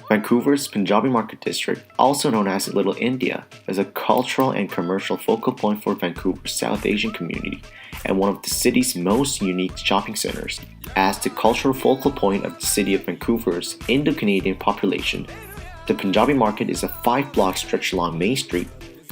Vancouver's Punjabi Market District, also known as Little India, is a cultural and commercial focal point for Vancouver's South Asian community and one of the city's most unique shopping centers. As the cultural focal point of the city of Vancouver's Indo-Canadian population, the Punjabi Market is a 5-block stretch along Main Street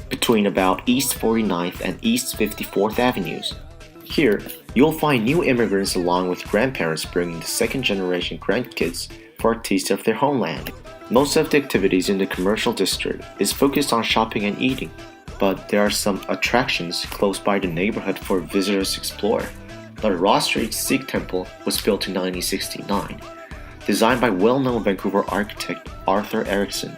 between about East 49th and East 54th Avenues. Here, you'll find new immigrants along with grandparents bringing the second-generation grandkids for a taste of their homeland. Most of the activities in the commercial district is focused on shopping and eating, but there are some attractions close by the neighborhood for visitors to explore. The Ross Street Sikh Temple was built in 1969, designed by well-known Vancouver architect Arthur Erickson.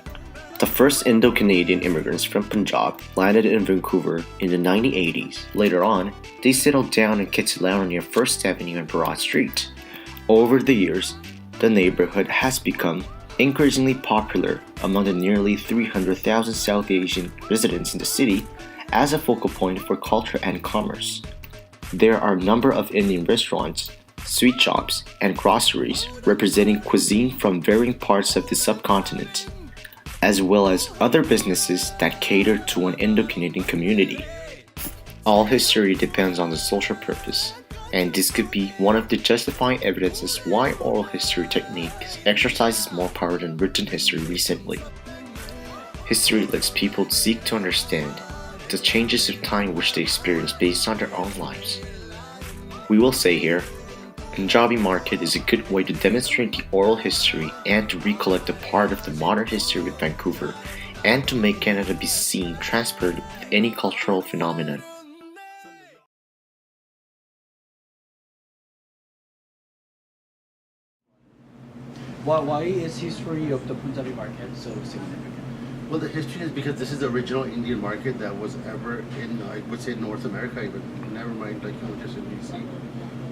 The first Indo-Canadian immigrants from Punjab landed in Vancouver in the 1980s. Later on, they settled down in Kitsilano near 1st Avenue and Broad Street. Over the years, the neighborhood has become increasingly popular among the nearly 300,000 South Asian residents in the city as a focal point for culture and commerce. There are a number of Indian restaurants, sweet shops, and groceries representing cuisine from varying parts of the subcontinent, as well as other businesses that cater to an Indo-Canadian community. All history depends on the social purpose, and this could be one of the justifying evidences why oral history techniques exercises more power than written history recently. History lets people seek to understand the changes of time which they experience based on their own lives. We will say here, Punjabi Market is a good way to demonstrate the oral history and to recollect a part of the modern history of Vancouver and to make Canada be seen transparent with any cultural phenomenon. Why is history of the Punjabi market so significant? Well, the history is because this is the original Indian market that was ever in, I would say, North America even. Never mind, just in BC.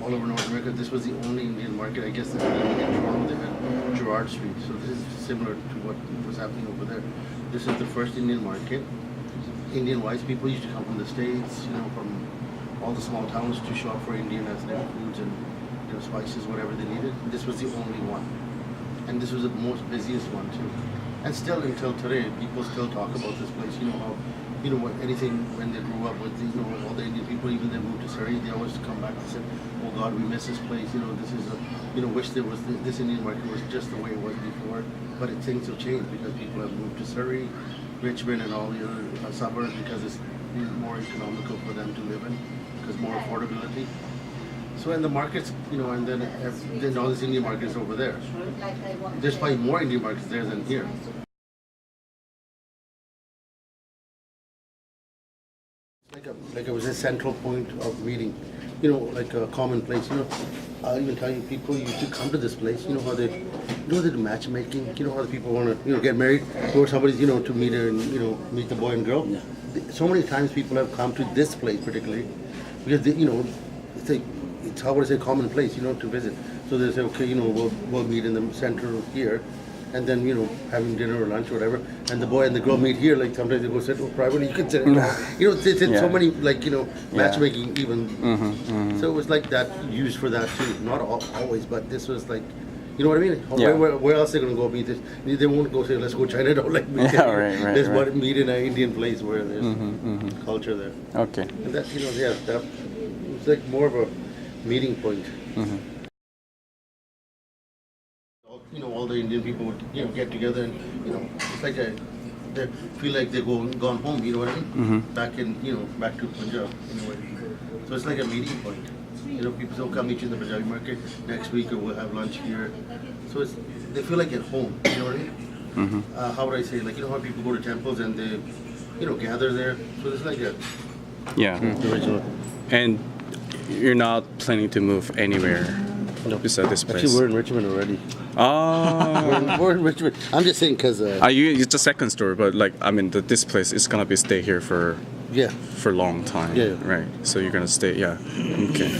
All over North America, this was the only Indian market. I guess in Toronto they had Gerrard Street. So this is similar to what was happening over there. This is the first Indian market. Indian wise people used to come from the States, from all the small towns to shop for Indian as their foods and spices, whatever they needed. This was the only one. And this was the most busiest one too. And still until today, people still talk about this place. Anything when they grew up with, all the Indian people, even they moved to Surrey, they always come back and say, oh God, we miss this place. This is wish there was, this Indian market was just the way it was before. But things have changed because people have moved to Surrey, Richmond and all the other suburbs because it's more economical for them to live in, because more affordability. So in the markets, and then all this Indian market is over there. There's probably more Indian markets there than here. Like it was a central point of meeting, like a common place. I'll even tell you, people used to come to this place. How they do matchmaking. How the people want to get married, or somebody's to meet her and meet the boy and girl. Yeah. So many times people have come to this place particularly because it's how would I say common place, to visit. So they say, okay, we'll meet in the center here, and then having dinner or lunch or whatever. And the boy and the girl meet here. Like sometimes they go sit privately. You can sit. It's so many matchmaking even. Mm-hmm, mm-hmm. So it was like that used for that too. Not always, but this was like. You know what I mean? Yeah. Where else are they going to go meet this? They won't go say, let's go Chinatown. Right. Meet in an Indian place where there's culture there. Okay. And that, it's like more of a meeting point. Mm-hmm. All the Indian people would, get together and, it's like they feel like they've gone home, you know what I mean? Mm-hmm. Back to Punjab, in a way. So it's like a meeting point. People will come meet you in the Punjabi market next week, or we'll have lunch here. So they feel like at home, you know what I mean? Mm-hmm. How would I say, how people go to temples and they, gather there. So it's like a original. And you're not planning to move anywhere beside this place? Actually, we're in Richmond already. Oh. we're in Richmond. I'm just saying because... it's a second story, but this place is going to stay here for a long time. Yeah. Right. So you're going to stay, yeah. Okay.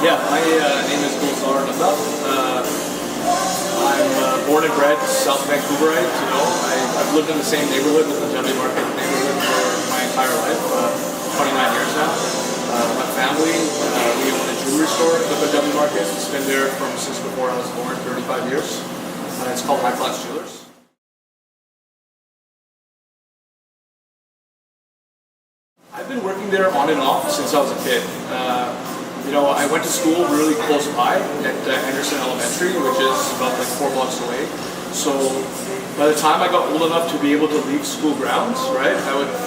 Yeah, my name is Gulzar Nanda. I'm born and bred South Vancouverite. I've lived in the same neighborhood, the Punjabi Market neighborhood, for my entire life, 29 years now. My family, we own a jewelry store at the Punjabi Market. It's been there since before I was born, 35 years. It's called High Class Jewelers. I've been working there on and off since I was a kid. I went to school really close by at Henderson Elementary, which is about like 4 blocks away. So by the time I got old enough to be able to leave school grounds, right,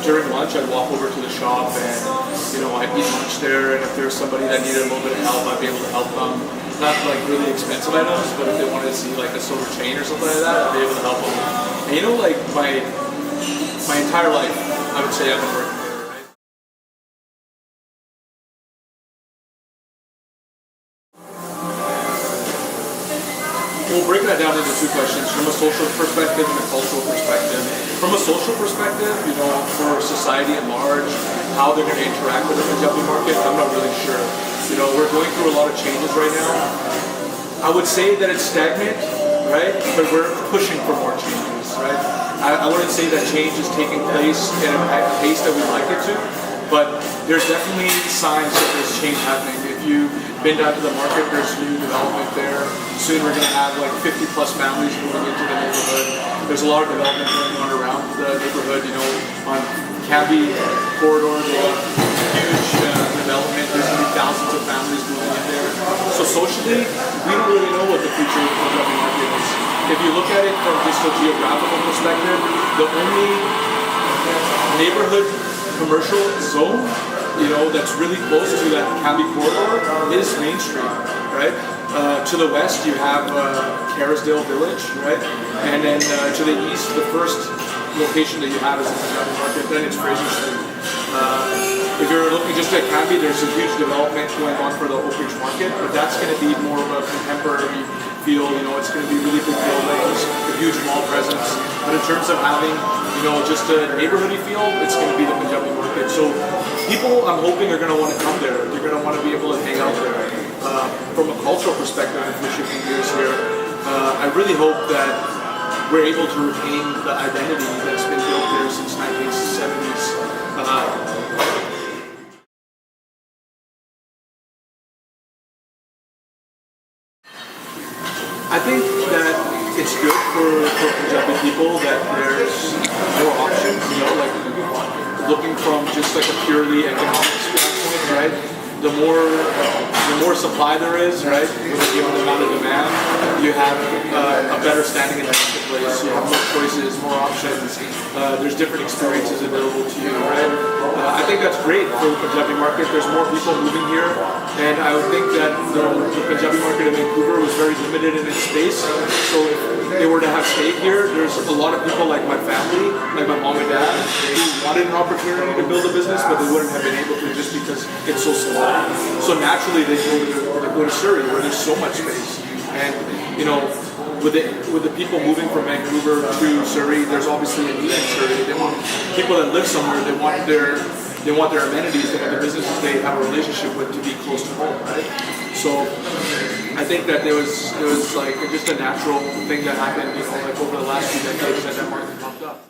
during lunch I'd walk over to the shop and I'd eat lunch there, and if there was somebody that needed a little bit of help, I'd be able to help them. Not like really expensive items, but if they wanted to see like a silver chain or something like that, I'd be able to help them. And like my entire life, I would say I've been working. We'll break that down into 2 questions, from a social perspective and a cultural perspective. From a social perspective, for society at large, how they're going to interact with the Punjabi market, I'm not really sure. We're going through a lot of changes right now. I would say that it's stagnant, right? But we're pushing for more changes, right? I wouldn't say that change is taking place at a pace that we'd like it to, but there's definitely signs that there's change happening. If you've been down to the market, there's new development there. Soon we're going to have like 50 plus families moving into the neighborhood. There's a lot of development going on around the neighborhood. On Punjabi corridor, they have huge development. There's going to be thousands of families moving in there. So socially, we don't really know what the future of the Punjabi market is. If you look at it from just a geographical perspective, the only neighborhood commercial zone that's really close to that Punjabi corridor is Main Street, right? To the west, you have Kerrisdale Village, right? And then to the east, the first location that you have is in the Punjabi market, then it's Fraser Street. If you're looking just at Punjabi, there's a huge development going on for the Oak Ridge market, but that's going to be more of a contemporary feel. It's going to be really big buildings, a huge mall presence. But in terms of having, just a neighborhoody feel, it's going to be the Punjabi market. So people, I'm hoping, are going to want to come there. They're going to want to be able to hang out there. From a cultural perspective, if we're shifting gears here, I really hope that we're able to retain the identity that's been built there since 1970s. I think that it's good for Punjabi people that there's more options, like looking from just like a purely economic standpoint, right? The more supply there is, right, with a given amount of demand, you have a better standing in the marketplace. You have more choices, more options. There's different experiences available to you, right? I think that's great for the Punjabi market. There's more people moving here, and I would think that the Punjabi market in Vancouver was very limited in its space. So if they were to have stayed here, there's a lot of people like my family, like my mom and dad, who wanted an opportunity to build a business, but they wouldn't have been able to just because it's so small. So naturally, they go to Surrey, where there's so much space. And with the people moving from Vancouver to Surrey, there's obviously a need in Surrey. They want people that live somewhere. They want their amenities. They want the businesses they have a relationship with to be close to home, right? So I think that there was like just a natural thing that happened, like over the last few decades that market popped up.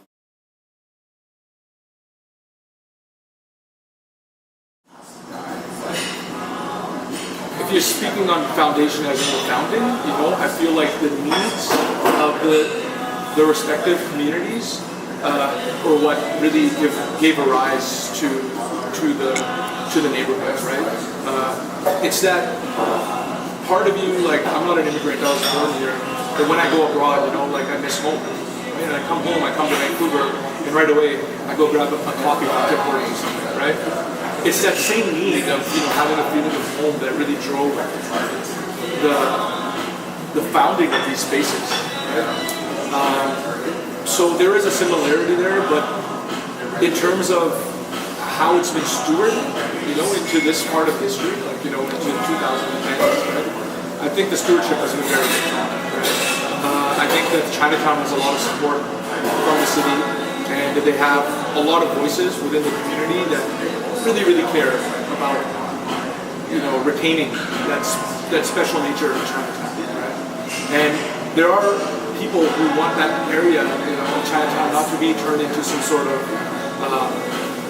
If you're speaking on foundation as in the founding, I feel like the needs of the respective communities or what really gave a rise to the neighborhood, right? It's that part of you, like I'm not an immigrant, I was born here, but when I go abroad, like I miss home. Right? And I come home, I come to Vancouver, and right away I go grab a coffee from Tim Hortons or something, right? It's that same need of having a feeling of home that really drove the founding of these spaces. Right? So there is a similarity there, but in terms of how it's been stewarded, into this part of history, like into the 2010s, right? I think the stewardship has been very good. Right? I think that Chinatown has a lot of support from the city, and that they have a lot of voices within the community that really care about retaining that special nature of Chinatown, right? And there are people who want that area, Chinatown, not to be turned into some sort of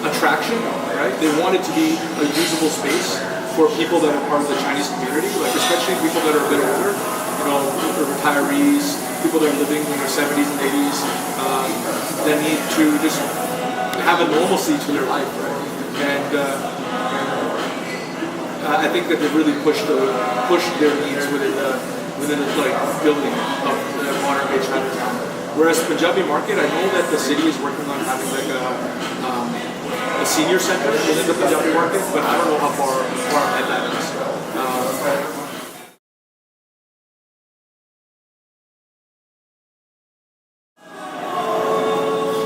attraction, right? They want it to be a usable space for people that are part of the Chinese community, like especially people that are a bit older, the retirees, people that are living in their 70s and 80s that need to just have a normalcy to their life, right? And I think that they've really pushed their needs within the like building of the modern day Chinatown. Whereas Punjabi Market, I know that the city is working on having like a senior center within the Punjabi Market, but I don't know how far ahead that is.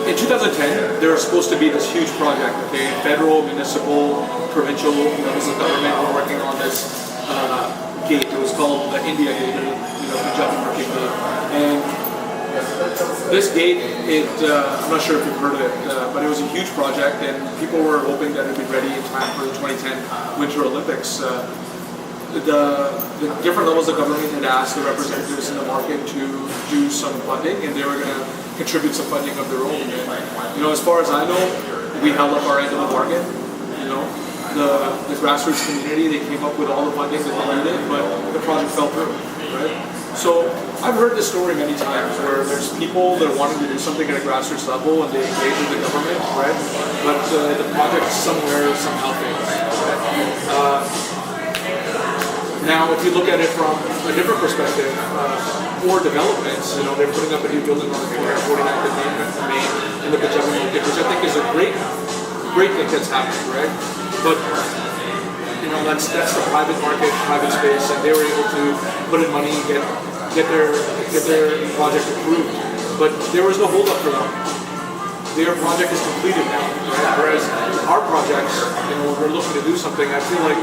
In 2010, there was supposed to be this huge project, okay? Federal, municipal, provincial levels of government were working on this gate. It was called the India Gate, Punjabi Market Gate. And this gate, I'm not sure if you've heard of it, but it was a huge project, and people were hoping that it would be ready in time for the 2010 Winter Olympics. The different levels of government had asked the representatives in the market to do some funding, and they were going to contribute some funding of their own. And, as far as I know, we held up our end of the bargain. The grassroots community, they came up with all the funding that they needed, but the project fell through, right? So I've heard this story many times where there's people that are wanting to do something at a grassroots level and they engage with the government, right? But the project somewhere somehow fails. Now, if you look at it from a different perspective, for developments, they're putting up a new building on the corner of 49th and Main in the Punjabi Market, which I think is a great thing that's happening, right? But that's the private market, private space, and they were able to put in money, get their project approved. But there was no holdup for them. Their project is completed now, right? Whereas our projects, we're looking to do something. I feel like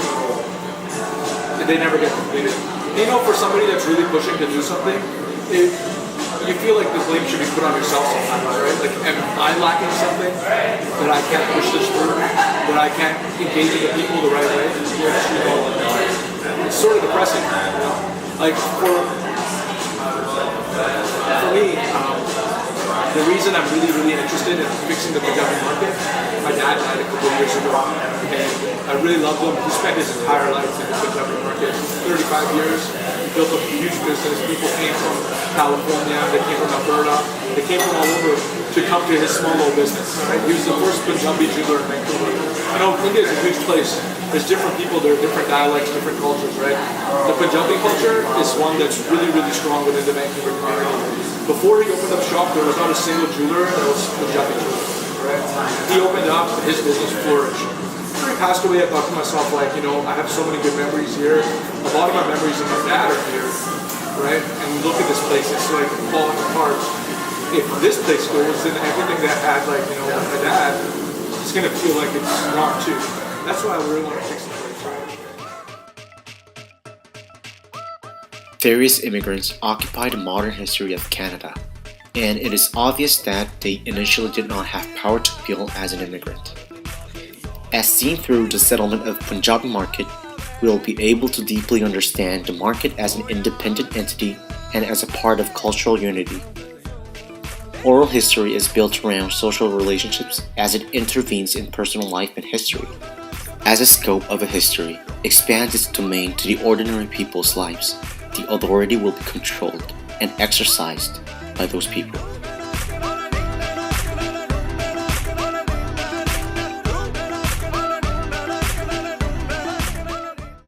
they never get completed. For somebody that's really pushing to do something, you feel like the blame should be put on yourself sometimes, right? Like, am I lacking something that I can't push this through, that I can't engage with the people the right way? It's sort of depressing, Like, for me, the reason I'm really, really interested in fixing the Punjabi market, my dad died a couple of years ago, and I really loved him. He spent his entire life in the Punjabi market, 35 years. He built up a huge business. People came from California, they came from Alberta, they came from all over to come to his small little business. Right? He was the first Punjabi jeweler in Vancouver. India is a huge place. There's different people, there are different dialects, different cultures, right? The Punjabi culture is one that's really, really strong within the Vancouver community. Before he opened up shop, there was not a single jeweler that was Punjabi jeweler, right? He opened up, his business flourished. After he passed away, I thought to myself, I have so many good memories here. A lot of my memories of my dad are here, right? And look at this place, it's like falling apart. If this place goes, then everything that had, my dad, it's gonna feel like it's not too. That's why I really want to fix the place, right? Various immigrants occupy the modern history of Canada, and it is obvious that they initially did not have power to appeal as an immigrant. As seen through the settlement of Punjabi Market, we will be able to deeply understand the market as an independent entity and as a part of cultural unity. Oral history is built around social relationships as it intervenes in personal life and history. As the scope of a history expands its domain to the ordinary people's lives, the authority will be controlled and exercised by those people.